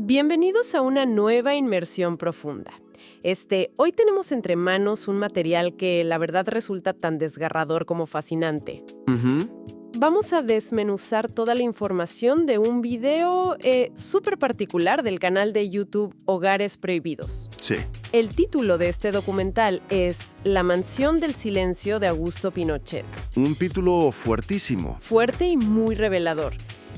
Bienvenidos a una nueva inmersión profunda. Hoy tenemos entre manos un material que la verdad resulta tan desgarrador como fascinante. Vamos a desmenuzar toda la información de un video súper particular del canal de YouTube Hogares Prohibidos. Sí. El título de este documental es La mansión del silencio de Augusto Pinochet. Un título fuertísimo. Fuerte y muy revelador.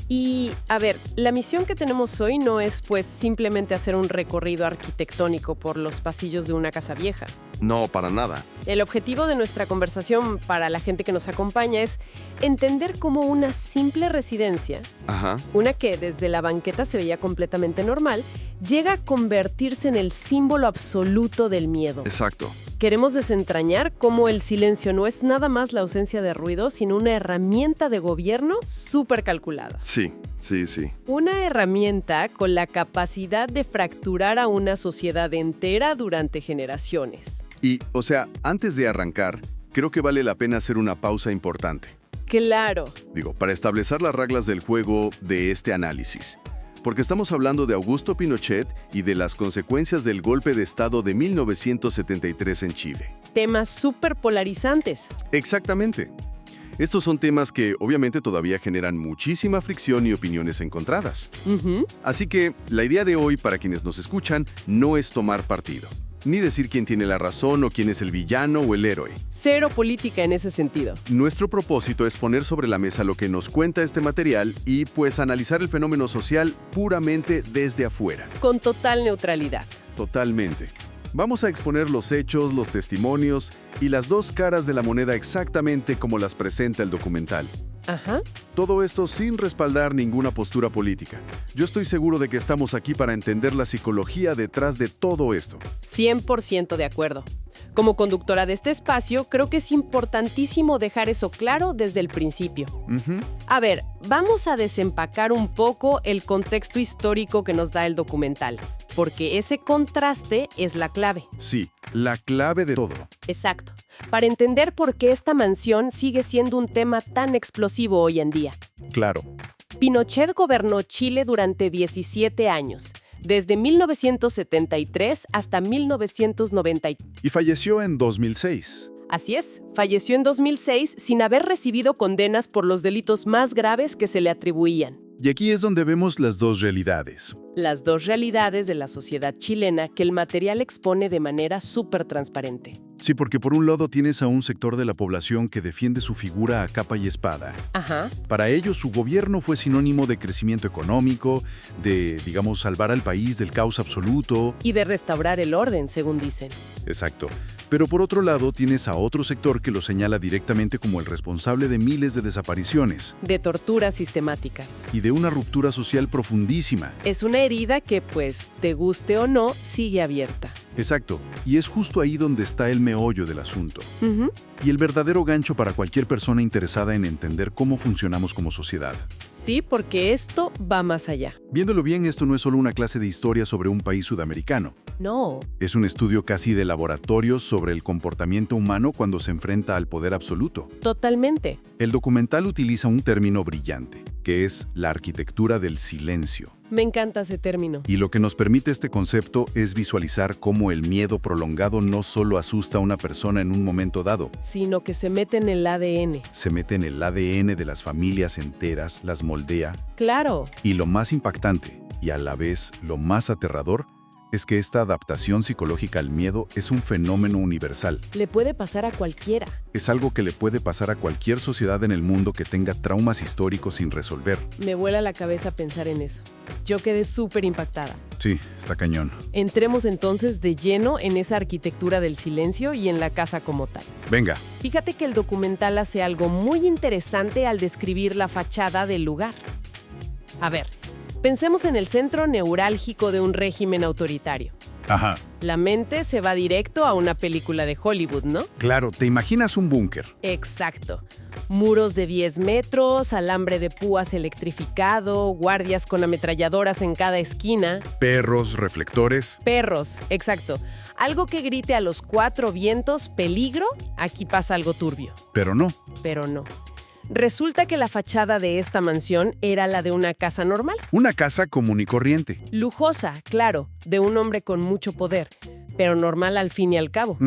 Y, a ver, la misión que tenemos hoy no es, pues, simplemente hacer un recorrido arquitectónico por los pasillos de una casa vieja. No, para nada. El objetivo de nuestra conversación para la gente que nos acompaña es entender cómo una simple residencia, una que desde la banqueta se veía completamente normal, llega a convertirse en el símbolo absoluto del miedo. Exacto. Queremos desentrañar cómo el silencio no es nada más la ausencia de ruido, sino una herramienta de gobierno súper calculada. Sí. Una herramienta con la capacidad de fracturar a una sociedad entera durante generaciones. Y, antes de arrancar, creo que vale la pena hacer una pausa importante. Claro. Para establecer las reglas del juego de este análisis. Porque estamos hablando de Augusto Pinochet y de las consecuencias del golpe de Estado de 1973 en Chile. Temas súper polarizantes. Exactamente. Estos son temas que obviamente todavía generan muchísima fricción y opiniones encontradas. Así que la idea de hoy para quienes nos escuchan no es tomar partido, ni decir quién tiene la razón o quién es el villano o el héroe. Cero política en ese sentido. Nuestro propósito es poner sobre la mesa lo que nos cuenta este material y pues analizar el fenómeno social puramente desde afuera. Con total neutralidad. Totalmente. Vamos a exponer los hechos, los testimonios y las dos caras de la moneda exactamente como las presenta el documental. Todo esto sin respaldar ninguna postura política. Yo estoy seguro de que estamos aquí para entender la psicología detrás de todo esto. 100% de acuerdo. Como conductora de este espacio, creo que es importantísimo dejar eso claro desde el principio. A ver, vamos a desempacar un poco el contexto histórico que nos da el documental, porque ese contraste es la clave. Sí, la clave de todo. Exacto. Para entender por qué esta mansión sigue siendo un tema tan explosivo hoy en día. Claro. Pinochet gobernó Chile durante 17 años, desde 1973 hasta 1990. Y falleció en 2006. Así es, falleció en 2006 sin haber recibido condenas por los delitos más graves que se le atribuían. Y aquí es donde vemos las dos realidades. Las dos realidades de la sociedad chilena que el material expone de manera súper transparente. Sí, porque por un lado tienes a un sector de la población que defiende su figura a capa y espada. Para ellos, su gobierno fue sinónimo de crecimiento económico, de, salvar al país del caos absoluto. Y de restaurar el orden, según dicen. Exacto. Pero por otro lado, tienes a otro sector que lo señala directamente como el responsable de miles de desapariciones. De torturas sistemáticas. Y de una ruptura social profundísima. Es una herida que, pues, te guste o no, sigue abierta. Exacto. Y es justo ahí donde está el meollo del asunto. Y el verdadero gancho para cualquier persona interesada en entender cómo funcionamos como sociedad. Sí, porque esto va más allá. Viéndolo bien, esto no es solo una clase de historia sobre un país sudamericano. No. Es un estudio casi de laboratorio sobre el comportamiento humano cuando se enfrenta al poder absoluto. Totalmente. El documental utiliza un término brillante, que es la arquitectura del silencio. Me encanta ese término. Y lo que nos permite este concepto es visualizar cómo el miedo prolongado no solo asusta a una persona en un momento dado, sino que se mete en el ADN. Se mete en el ADN de las familias enteras, las moldea. Claro. Y lo más impactante, y a la vez lo más aterrador, es que esta adaptación psicológica al miedo es un fenómeno universal. Le puede pasar a cualquiera. Es algo que le puede pasar a cualquier sociedad en el mundo que tenga traumas históricos sin resolver. Me vuela la cabeza pensar en eso. Yo quedé súper impactada. Sí, está cañón. Entremos entonces de lleno en esa arquitectura del silencio y en la casa como tal. Venga. Fíjate que el documental hace algo muy interesante al describir la fachada del lugar. A ver, pensemos en el centro neurálgico de un régimen autoritario. La mente se va directo a una película de Hollywood, ¿no? Claro, te imaginas un búnker. Exacto. Muros de 10 metros, alambre de púas electrificado, guardias con ametralladoras en cada esquina. Perros, reflectores. Perros, exacto. Algo que grite a los 4 vientos, peligro, aquí pasa algo turbio. Pero no. Pero no. Resulta que la fachada de esta mansión era la de una casa normal. Una casa común y corriente. Lujosa, claro, de un hombre con mucho poder, pero normal al fin y al cabo.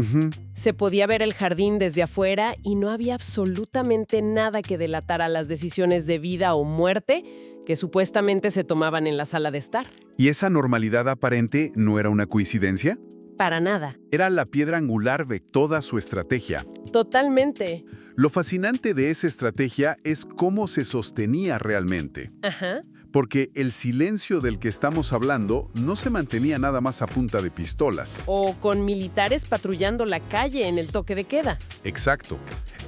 Se podía ver el jardín desde afuera y no había absolutamente nada que delatara las decisiones de vida o muerte que supuestamente se tomaban en la sala de estar. ¿Y esa normalidad aparente no era una coincidencia? Para nada. Era la piedra angular de toda su estrategia. Totalmente. Lo fascinante de esa estrategia es cómo se sostenía realmente. Ajá. Porque el silencio del que estamos hablando no se mantenía nada más a punta de pistolas. O con militares patrullando la calle en el toque de queda. Exacto.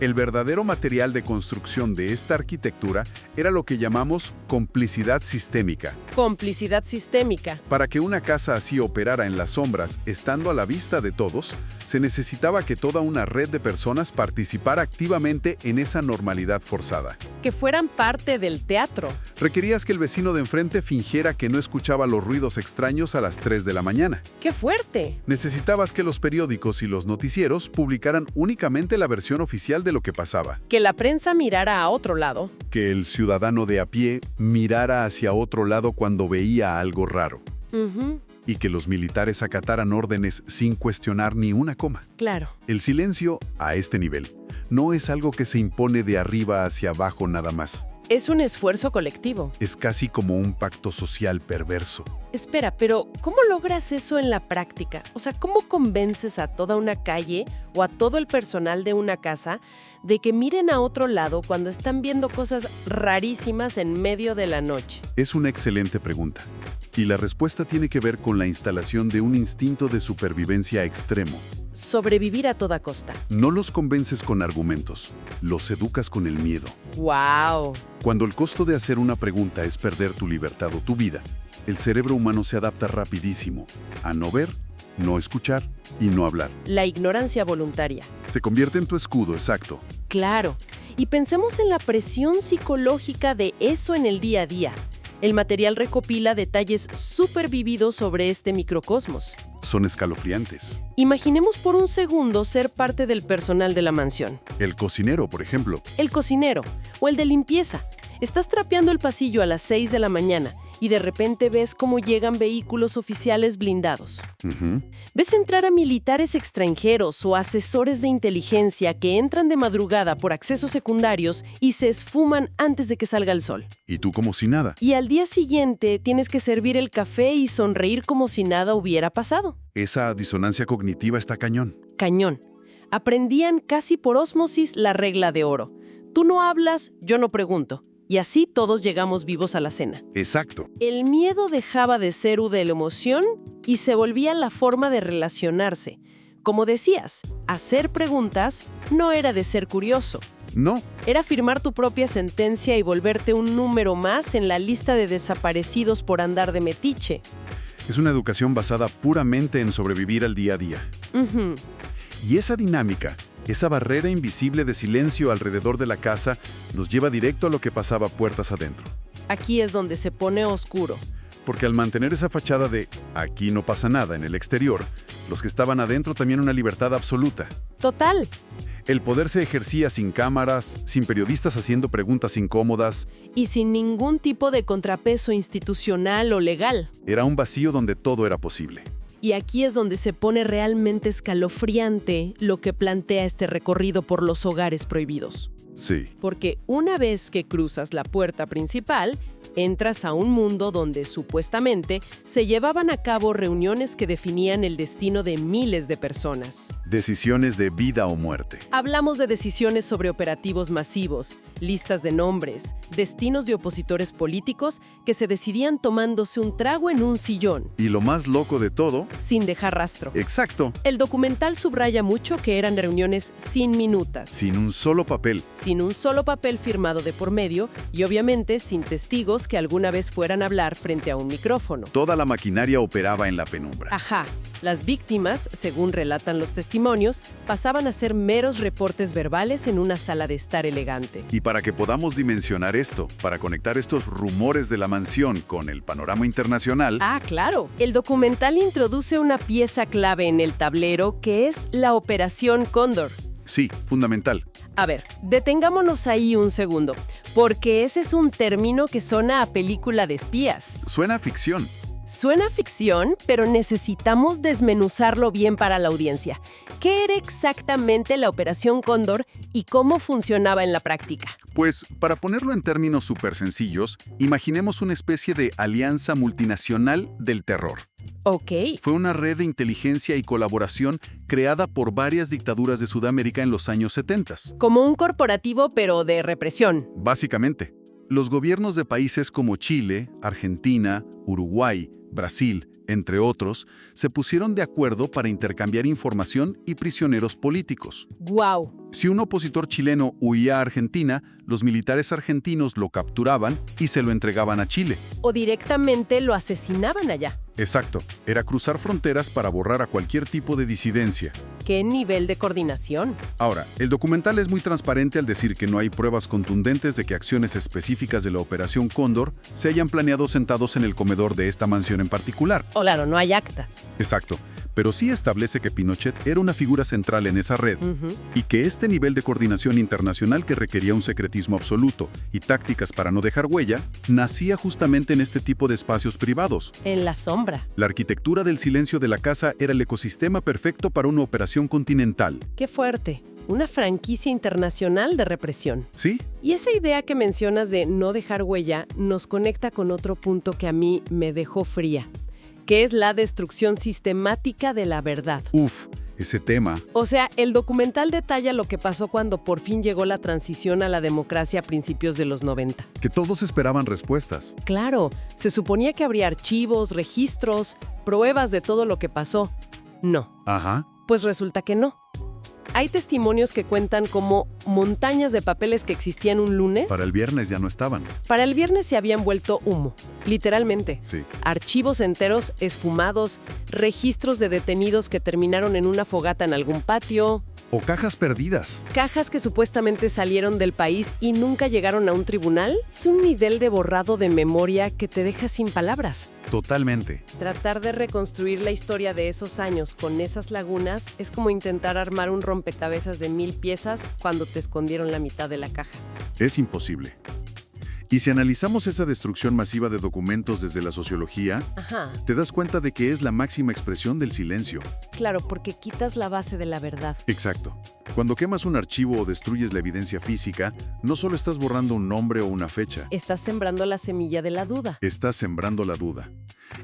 El verdadero material de construcción de esta arquitectura era lo que llamamos complicidad sistémica. Complicidad sistémica. Para que una casa así operara en las sombras, estando a la vista de todos, se necesitaba que toda una red de personas participara activamente en esa normalidad forzada. Que fueran parte del teatro. Requerías que el vecino de enfrente fingiera que no escuchaba los ruidos extraños a las 3 de la mañana. ¡Qué fuerte! Necesitabas que los periódicos y los noticieros publicaran únicamente la versión oficial de lo que pasaba. Que la prensa mirara a otro lado. Que el ciudadano de a pie mirara hacia otro lado cuando veía algo raro. Y que los militares acataran órdenes sin cuestionar ni una coma. Claro. El silencio, a este nivel, no es algo que se impone de arriba hacia abajo nada más. Es un esfuerzo colectivo. Es casi como un pacto social perverso. Espera, pero ¿cómo logras eso en la práctica? O sea, ¿cómo convences a toda una calle o a todo el personal de una casa de que miren a otro lado cuando están viendo cosas rarísimas en medio de la noche? Es una excelente pregunta. Y la respuesta tiene que ver con la instalación de un instinto de supervivencia extremo. Sobrevivir a toda costa. No los convences con argumentos, los educas con el miedo. ¡Wow! Cuando el costo de hacer una pregunta es perder tu libertad o tu vida, el cerebro humano se adapta rapidísimo a no ver, no escuchar y no hablar. La ignorancia voluntaria. Se convierte en tu escudo, exacto. Claro. Y pensemos en la presión psicológica de eso en el día a día. El material recopila detalles súper vividos sobre este microcosmos. Son escalofriantes. Imaginemos por un segundo ser parte del personal de la mansión. El cocinero, por ejemplo. El cocinero o el de limpieza. Estás trapeando el pasillo a las 6 de la mañana y de repente ves cómo llegan vehículos oficiales blindados. Ves entrar a militares extranjeros o asesores de inteligencia que entran de madrugada por accesos secundarios y se esfuman antes de que salga el sol. Y tú como si nada. Y al día siguiente tienes que servir el café y sonreír como si nada hubiera pasado. Esa disonancia cognitiva está cañón. Cañón. Aprendían casi por ósmosis la regla de oro. Tú no hablas, yo no pregunto. Y así todos llegamos vivos a la cena. Exacto. El miedo dejaba de ser de la emoción y se volvía la forma de relacionarse. Como decías, hacer preguntas no era de ser curioso. No. Era firmar tu propia sentencia y volverte un número más en la lista de desaparecidos por andar de metiche. Es una educación basada puramente en sobrevivir al día a día. Y esa dinámica, esa barrera invisible de silencio alrededor de la casa, nos lleva directo a lo que pasaba puertas adentro. Aquí es donde se pone oscuro. Porque al mantener esa fachada de aquí no pasa nada en el exterior, los que estaban adentro tenían una libertad absoluta. Total. El poder se ejercía sin cámaras, sin periodistas haciendo preguntas incómodas. Y sin ningún tipo de contrapeso institucional o legal. Era un vacío donde todo era posible. Y aquí es donde se pone realmente escalofriante lo que plantea este recorrido por los hogares prohibidos. Sí. Porque una vez que cruzas la puerta principal, entras a un mundo donde supuestamente se llevaban a cabo reuniones que definían el destino de miles de personas. Decisiones de vida o muerte. Hablamos de decisiones sobre operativos masivos, listas de nombres, destinos de opositores políticos que se decidían tomándose un trago en un sillón. Y lo más loco de todo, sin dejar rastro. Exacto. El documental subraya mucho que eran reuniones sin minutas. Sin un solo papel. Sin un solo papel firmado de por medio y obviamente sin testigos que alguna vez fueran a hablar frente a un micrófono. Toda la maquinaria operaba en la penumbra. Ajá. Las víctimas, según relatan los testimonios, pasaban a ser meros reportes verbales en una sala de estar elegante. Y para que podamos dimensionar esto, para conectar estos rumores de la mansión con el panorama internacional... Ah, claro. El documental introduce una pieza clave en el tablero que es la Operación Cóndor. Sí, fundamental. A ver, detengámonos ahí un segundo, porque ese es un término que suena a película de espías. Suena a ficción. Suena a ficción, pero necesitamos desmenuzarlo bien para la audiencia. ¿Qué era exactamente la Operación Cóndor y cómo funcionaba en la práctica? Pues, para ponerlo en términos súper sencillos, imaginemos una especie de alianza multinacional del terror. Ok. Fue una red de inteligencia y colaboración creada por varias dictaduras de Sudamérica en los años 70. Como un corporativo, pero de represión. Básicamente, los gobiernos de países como Chile, Argentina, Uruguay, Brasil, entre otros, se pusieron de acuerdo para intercambiar información y prisioneros políticos. ¡Guau! Si un opositor chileno huía a Argentina, los militares argentinos lo capturaban y se lo entregaban a Chile. O directamente lo asesinaban allá. Exacto, era cruzar fronteras para borrar a cualquier tipo de disidencia. ¿Qué nivel de coordinación? Ahora, el documental es muy transparente al decir que no hay pruebas contundentes de que acciones específicas de la Operación Cóndor se hayan planeado sentados en el comedor de esta mansión en particular. Claro, no hay actas. Exacto, pero sí establece que Pinochet era una figura central en esa red y que este nivel de coordinación internacional que requería un secretismo absoluto y tácticas para no dejar huella, nacía justamente en este tipo de espacios privados. En la sombra. La arquitectura del silencio de la casa era el ecosistema perfecto para una operación continental. ¡Qué fuerte! Una franquicia internacional de represión. ¿Sí? Y esa idea que mencionas de no dejar huella nos conecta con otro punto que a mí me dejó fría, que es la destrucción sistemática de la verdad. Uf, ese tema. O sea, el documental detalla lo que pasó cuando por fin llegó la transición a la democracia a principios de los 90. Que todos esperaban respuestas. Claro, se suponía que habría archivos, registros, pruebas de todo lo que pasó. No. Ajá. Pues resulta que no. Hay testimonios que cuentan cómo montañas de papeles que existían un lunes, Para el viernes ya no estaban. para el viernes se habían vuelto humo, literalmente. Sí. Archivos enteros esfumados, registros de detenidos que terminaron en una fogata en algún patio, O cajas perdidas. cajas que supuestamente salieron del país y nunca llegaron a un tribunal. Es un nivel de borrado de memoria que te deja sin palabras. Totalmente. Tratar de reconstruir la historia de esos años con esas lagunas es como intentar armar un rompecabezas de 1000 piezas cuando te escondieron la mitad de la caja. Es imposible. Y si analizamos esa destrucción masiva de documentos desde la sociología, Ajá, te das cuenta de que es la máxima expresión del silencio. claro, porque quitas la base de la verdad. Exacto. Cuando quemas un archivo o destruyes la evidencia física, no solo estás borrando un nombre o una fecha, Estás sembrando la semilla de la duda. estás sembrando la duda.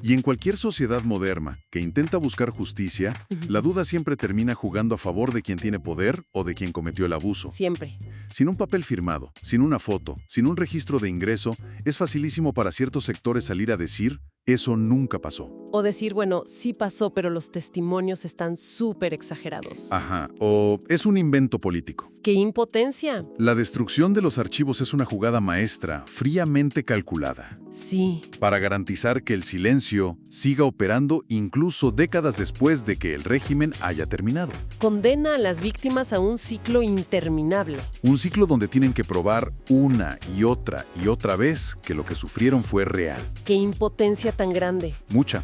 Y en cualquier sociedad moderna que intenta buscar justicia, la duda siempre termina jugando a favor de quien tiene poder o de quien cometió el abuso. Siempre. Sin un papel firmado, sin una foto, sin un registro de ingreso, es facilísimo para ciertos sectores salir a decir, eso nunca pasó. O decir, bueno, sí pasó, pero los testimonios están súper exagerados. Ajá, o es un invento político. ¡Qué impotencia! La destrucción de los archivos es una jugada maestra, fríamente calculada, Sí, para garantizar que el silencio siga operando incluso décadas después de que el régimen haya terminado. condena a las víctimas a un ciclo interminable. Un ciclo donde tienen que probar una y otra vez que lo que sufrieron fue real. ¡Qué impotencia tan grande! Mucha.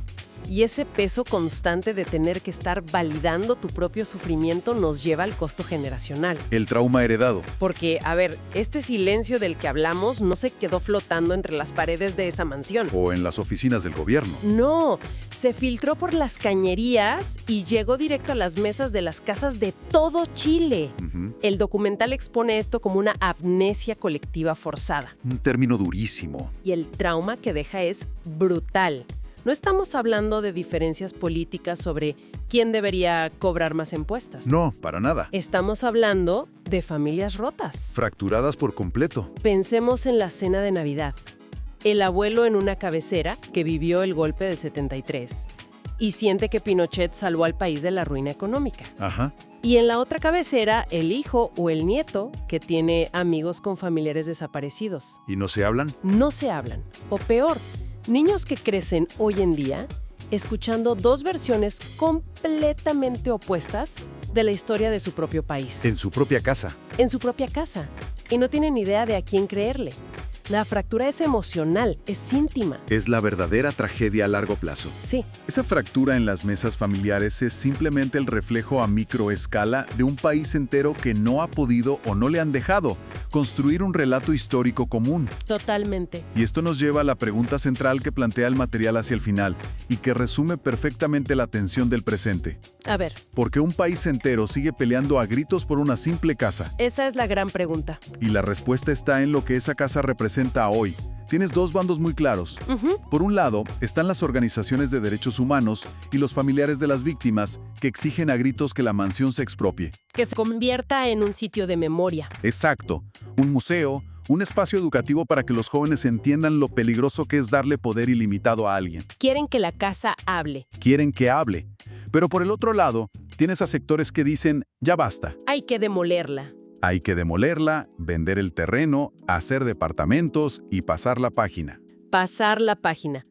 Y ese peso constante de tener que estar validando tu propio sufrimiento nos lleva al costo generacional. El trauma heredado. Porque, a ver, este silencio del que hablamos no se quedó flotando entre las paredes de esa mansión. O en las oficinas del gobierno. No, se filtró por las cañerías y llegó directo a las mesas de las casas de todo Chile. Ujú. El documental expone esto como una amnesia colectiva forzada. Un término durísimo. Y el trauma que deja es brutal. No estamos hablando de diferencias políticas sobre quién debería cobrar más impuestos. No, para nada. Estamos hablando de familias rotas. Fracturadas por completo. Pensemos en la cena de Navidad. El abuelo en una cabecera que vivió el golpe del 73 y siente que Pinochet salvó al país de la ruina económica. Ajá. Y en la otra cabecera, el hijo o el nieto que tiene amigos con familiares desaparecidos. ¿Y no se hablan? No se hablan. O peor, niños que crecen hoy en día escuchando dos versiones completamente opuestas de la historia de su propio país. En su propia casa. En su propia casa. Y no tienen idea de a quién creerle. La fractura es emocional, es íntima. Es la verdadera tragedia a largo plazo. Sí. Esa fractura en las mesas familiares es simplemente el reflejo a microescala de un país entero que no ha podido o no le han dejado construir un relato histórico común. Totalmente. Y esto nos lleva a la pregunta central que plantea el material hacia el final y que resume perfectamente la tensión del presente. A ver. ¿Por qué un país entero sigue peleando a gritos por una simple casa? Esa es la gran pregunta. Y la respuesta está en lo que esa casa representa hoy. Tienes dos bandos muy claros. Por un lado, están las organizaciones de derechos humanos y los familiares de las víctimas que exigen a gritos que la mansión se expropie. Que se convierta en un sitio de memoria. Exacto. Un museo, un espacio educativo para que los jóvenes entiendan lo peligroso que es darle poder ilimitado a alguien. Quieren que la casa hable. Quieren que hable. Pero por el otro lado, tienes a sectores que dicen, ya basta. Hay que demolerla. Hay que demolerla, vender el terreno, hacer departamentos y pasar la página. Pasar la página.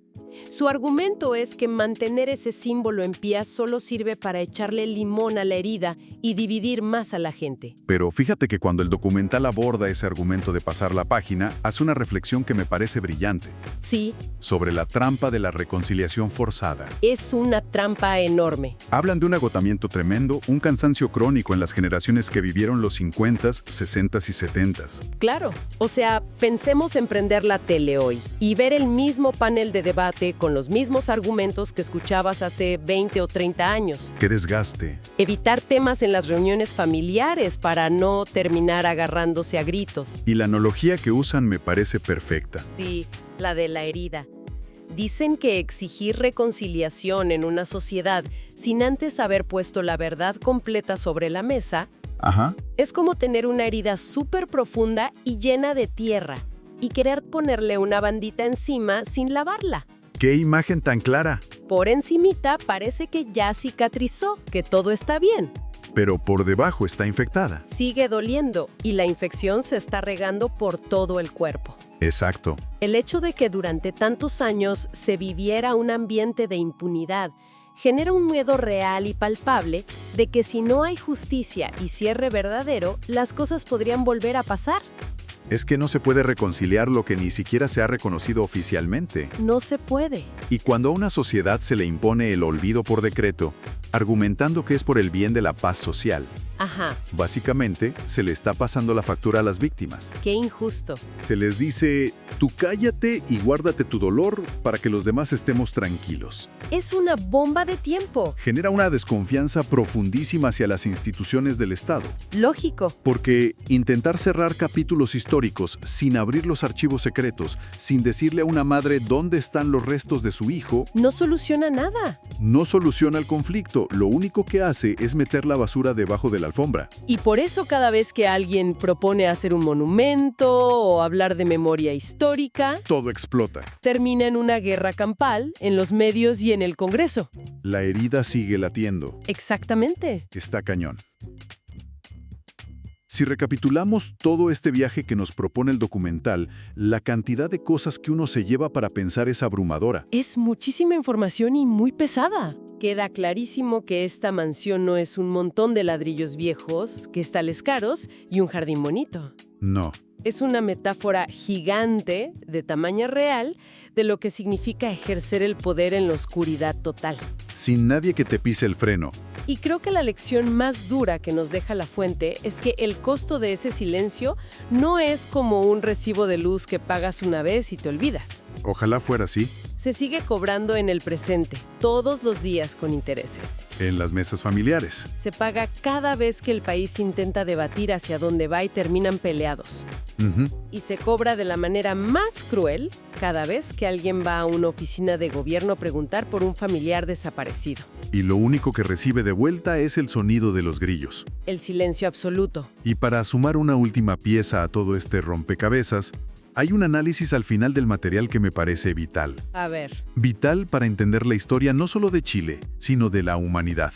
Su argumento es que mantener ese símbolo en pie solo sirve para echarle limón a la herida y dividir más a la gente. Pero fíjate que cuando el documental aborda ese argumento de pasar la página, hace una reflexión que me parece brillante. Sí. Sobre la trampa de la reconciliación forzada. Es una trampa enorme. Hablan de un agotamiento tremendo, un cansancio crónico en las generaciones que vivieron los 50s, 60s y 70s. Claro. O sea, pensemos en prender la tele hoy y ver el mismo panel de debate con los mismos argumentos que escuchabas hace 20 o 30 años. ¡Qué desgaste! Evitar temas en las reuniones familiares para no terminar agarrándose a gritos. Y la analogía que usan me parece perfecta. Sí, la de la herida. Dicen que exigir reconciliación en una sociedad sin antes haber puesto la verdad completa sobre la mesa es como tener una herida súper profunda y llena de tierra y querer ponerle una bandita encima sin lavarla. ¡Qué imagen tan clara! Por encimita parece que ya cicatrizó, que todo está bien. Pero por debajo está infectada. Sigue doliendo y la infección se está regando por todo el cuerpo. Exacto. El hecho de que durante tantos años se viviera un ambiente de impunidad genera un miedo real y palpable de que si no hay justicia y cierre verdadero, las cosas podrían volver a pasar. Es que no se puede reconciliar lo que ni siquiera se ha reconocido oficialmente. No se puede. Y cuando a una sociedad se le impone el olvido por decreto, argumentando que es por el bien de la paz social, básicamente se le está pasando la factura a las víctimas. Qué injusto. Se les dice, tú cállate y guárdate tu dolor para que los demás estemos tranquilos. Es una bomba de tiempo. Genera una desconfianza profundísima hacia las instituciones del Estado. Lógico. Porque intentar cerrar capítulos históricos sin abrir los archivos secretos, sin decirle a una madre dónde están los restos de su hijo, no soluciona nada. No soluciona el conflicto. Lo único que hace es meter la basura debajo de la alfombra. Y por eso cada vez que alguien propone hacer un monumento o hablar de memoria histórica, todo explota. Termina en una guerra campal, en los medios y en el Congreso. La herida sigue latiendo. Exactamente. Está cañón. Si recapitulamos todo este viaje que nos propone el documental, la cantidad de cosas que uno se lleva para pensar es abrumadora. Es muchísima información y muy pesada. Queda clarísimo que esta mansión no es un montón de ladrillos viejos, cristales caros y un jardín bonito. No. Es una metáfora gigante, de tamaño real, de lo que significa ejercer el poder en la oscuridad total. Sin nadie que te pise el freno. Y creo que la lección más dura que nos deja la fuente es que el costo de ese silencio no es como un recibo de luz que pagas una vez y te olvidas. Ojalá fuera así. Se sigue cobrando en el presente, todos los días con intereses. En las mesas familiares. Se paga cada vez que el país intenta debatir hacia dónde va y terminan peleados. Y se cobra de la manera más cruel cada vez que alguien va a una oficina de gobierno a preguntar por un familiar desaparecido. Y lo único que recibe de vuelta es el sonido de los grillos. El silencio absoluto. Y para sumar una última pieza a todo este rompecabezas, hay un análisis al final del material que me parece vital. A ver. Vital para entender la historia no solo de Chile, sino de la humanidad.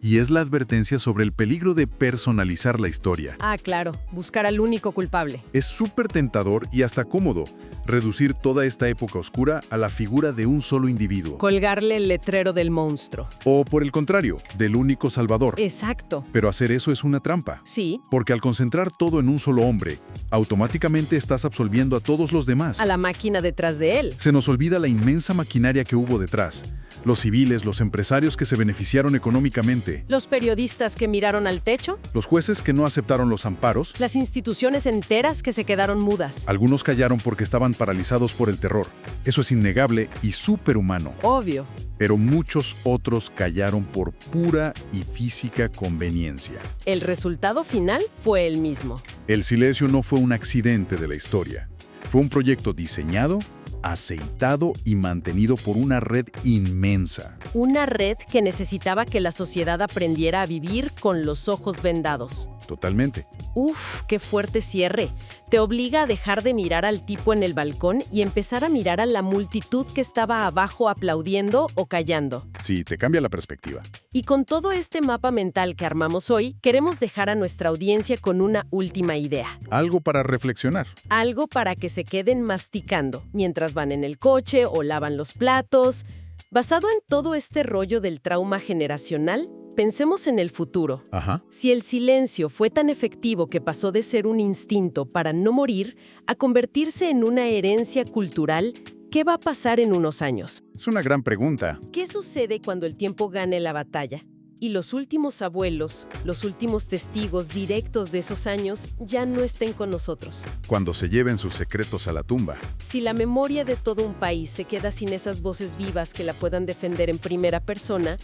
Y es la advertencia sobre el peligro de personalizar la historia. Ah, claro. Buscar al único culpable. Es súper tentador y hasta cómodo reducir toda esta época oscura a la figura de un solo individuo. Colgarle el letrero del monstruo. O por el contrario, del único salvador. Exacto. Pero hacer eso es una trampa. Sí. Porque al concentrar todo en un solo hombre, automáticamente estás absolviendo envolviendo a todos los demás. A la máquina detrás de él. Se nos olvida la inmensa maquinaria que hubo detrás. Los civiles, los empresarios que se beneficiaron económicamente. Los periodistas que miraron al techo. Los jueces que no aceptaron los amparos. Las instituciones enteras que se quedaron mudas. Algunos callaron porque estaban paralizados por el terror. Eso es innegable y superhumano. Obvio. Pero muchos otros callaron por pura y física conveniencia. El resultado final fue el mismo. El silencio no fue un accidente de la historia. Fue un proyecto diseñado, aceitado y mantenido por una red inmensa. Una red que necesitaba que la sociedad aprendiera a vivir con los ojos vendados. Totalmente. Uf, qué fuerte cierre. Te obliga a dejar de mirar al tipo en el balcón y empezar a mirar a la multitud que estaba abajo aplaudiendo o callando. Sí, te cambia la perspectiva. Y con todo este mapa mental que armamos hoy, queremos dejar a nuestra audiencia con una última idea. Algo para reflexionar. Algo para que se queden masticando mientras van en el coche o lavan los platos. Basado en todo este rollo del trauma generacional, pensemos en el futuro. Ajá. Si el silencio fue tan efectivo que pasó de ser un instinto para no morir a convertirse en una herencia cultural, ¿qué va a pasar en unos años? Es una gran pregunta. ¿Qué sucede cuando el tiempo gane la batalla? Y los últimos abuelos, los últimos testigos directos de esos años, ya no estén con nosotros. Cuando se lleven sus secretos a la tumba. Si la memoria de todo un país se queda sin esas voces vivas que la puedan defender en primera persona,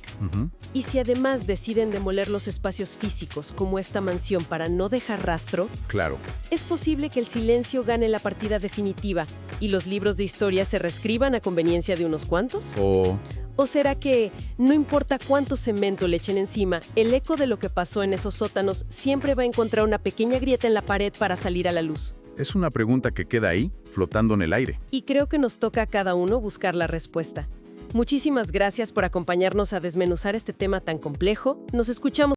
y si además deciden demoler los espacios físicos como esta mansión para no dejar rastro, Claro. es posible que el silencio gane la partida definitiva y los libros de historia se reescriban a conveniencia de unos cuantos. ¿O será que, no importa cuánto cemento le echen encima, el eco de lo que pasó en esos sótanos siempre va a encontrar una pequeña grieta en la pared para salir a la luz? Es una pregunta que queda ahí, flotando en el aire. Y creo que nos toca a cada uno buscar la respuesta. Muchísimas gracias por acompañarnos a desmenuzar este tema tan complejo. Nos escuchamos